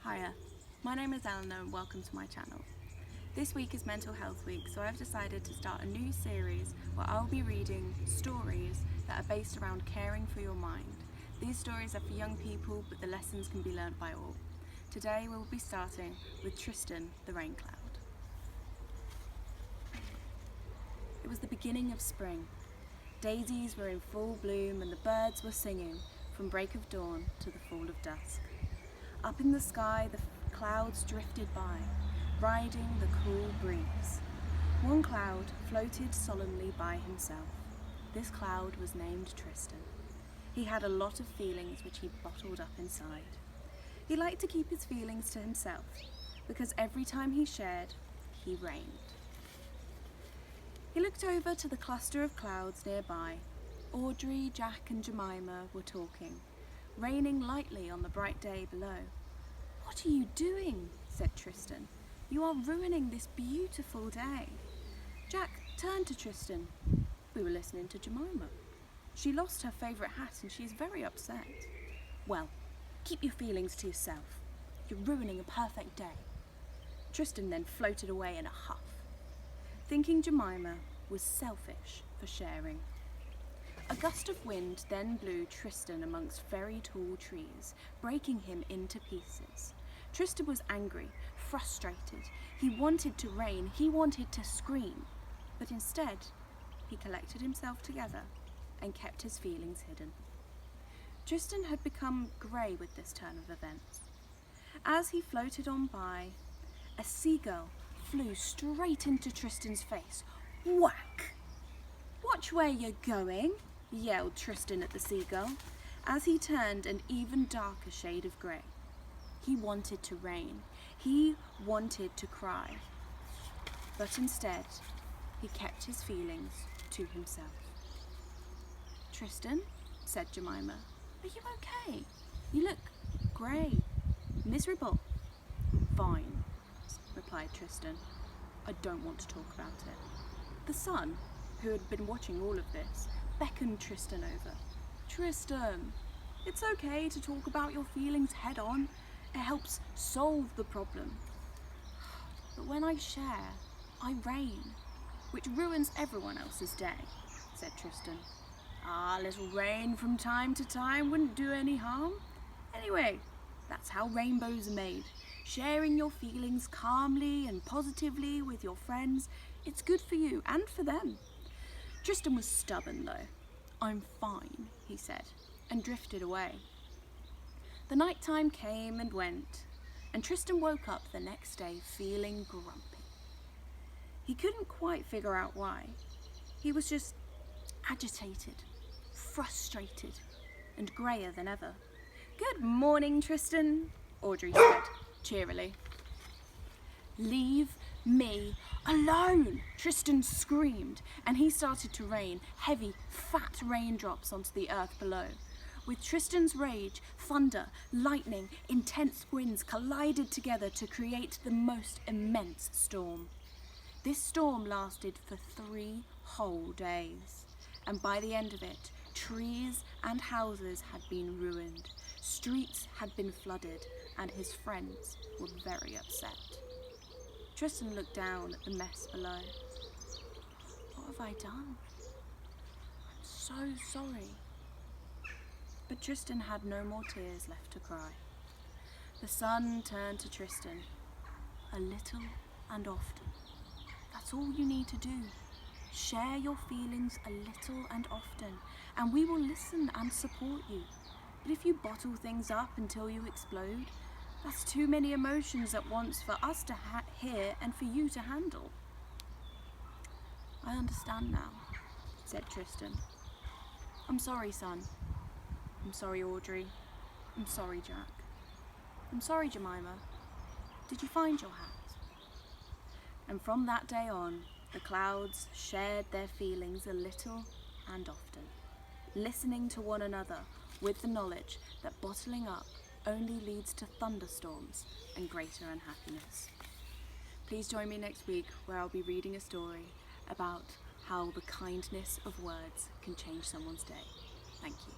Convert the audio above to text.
Hiya, my name is Eleanor and welcome to my channel. This week is Mental Health Week, so I've decided to start a new series where I'll be reading stories that are based around caring for your mind. These stories are for young people, but the lessons can be learned by all. Today we'll be starting with Tristan The Rain Cloud. It was the beginning of spring. Daisies were in full bloom and the birds were singing from break of dawn to the fall of dusk. Up in the sky, the clouds drifted by, riding the cool breeze. One cloud floated solemnly by himself. This cloud was named Tristan. He had a lot of feelings which he bottled up inside. He liked to keep his feelings to himself, because every time he shared, he reigned. He looked over to the cluster of clouds nearby. Audrey, Jack and Jemima were talking, raining lightly on the bright day below. "What are you doing?" said Tristan. "You are ruining this beautiful day." Jack turned to Tristan. "We were listening to Jemima. She lost her favourite hat and she's very upset." "Well, keep your feelings to yourself. You're ruining a perfect day." Tristan then floated away in a huff, thinking Jemima was selfish for sharing. A gust of wind then blew Tristan amongst very tall trees, breaking him into pieces. Tristan was angry, frustrated. He wanted to rain, he wanted to scream, but instead he collected himself together and kept his feelings hidden. Tristan had become grey with this turn of events. As he floated on by, a seagull flew straight into Tristan's face. Whack! "Watch where you're going," yelled Tristan at the seagull, as he turned an even darker shade of grey. He wanted to rain. He wanted to cry. But instead, he kept his feelings to himself. "Tristan," said Jemima, "are you okay? You look grey, miserable." "Fine," replied Tristan. "I don't want to talk about it." The sun, who had been watching all of this, beckoned Tristan over. "Tristan, it's okay to talk about your feelings head on. It helps solve the problem. But when I share, I rain, which ruins everyone else's day," said Tristan. "A little rain from time to time wouldn't do any harm. Anyway, that's how rainbows are made. Sharing your feelings calmly and positively with your friends, it's good for you and for them." Tristan was stubborn though. "I'm fine," he said, and drifted away. The night time came and went, and Tristan woke up the next day feeling grumpy. He couldn't quite figure out why. He was just agitated, frustrated, and greyer than ever. "Good morning, Tristan," Audrey said cheerily. "Leave me alone!" Tristan screamed, and he started to rain heavy, fat raindrops onto the earth below. With Tristan's rage, thunder, lightning, intense winds collided together to create the most immense storm. This storm lasted for 3 whole days, and by the end of it, trees and houses had been ruined, streets had been flooded, and his friends were very upset. Tristan looked down at the mess below. "What have I done? I'm so sorry." But Tristan had no more tears left to cry. The sun turned to Tristan. "A little and often. That's all you need to do. Share your feelings a little and often, and we will listen and support you. But if you bottle things up until you explode, that's too many emotions at once for us to hear and for you to handle." "I understand now," said Tristan. "I'm sorry, son. I'm sorry, Audrey. I'm sorry, Jack. I'm sorry, Jemima. Did you find your hat?" And from that day on, the clouds shared their feelings a little and often, listening to one another with the knowledge that bottling up only leads to thunderstorms and greater unhappiness. Please join me next week where I'll be reading a story about how the kindness of words can change someone's day. Thank you.